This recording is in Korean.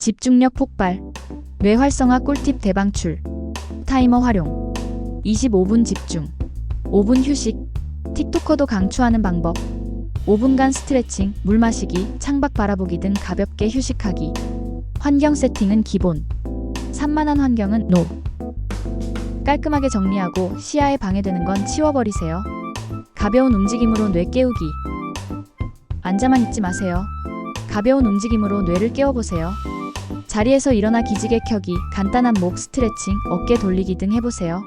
집중력 폭발, 뇌 활성화 꿀팁 대방출, 타이머 활용, 25분 집중, 5분 휴식, 틱토커도 강추하는 방법, 5분간 스트레칭, 물 마시기, 창밖 바라보기 등 가볍게 휴식하기, 환경 세팅은 기본, 산만한 환경은 NO. 깔끔하게 정리하고 시야에 방해되는 건 치워버리세요. 가벼운 움직임으로 뇌 깨우기. 앉아만 있지 마세요. 가벼운 움직임으로 뇌를 깨워보세요. 자리에서 일어나 기지개 켜기, 간단한 목 스트레칭, 어깨 돌리기 등 해보세요.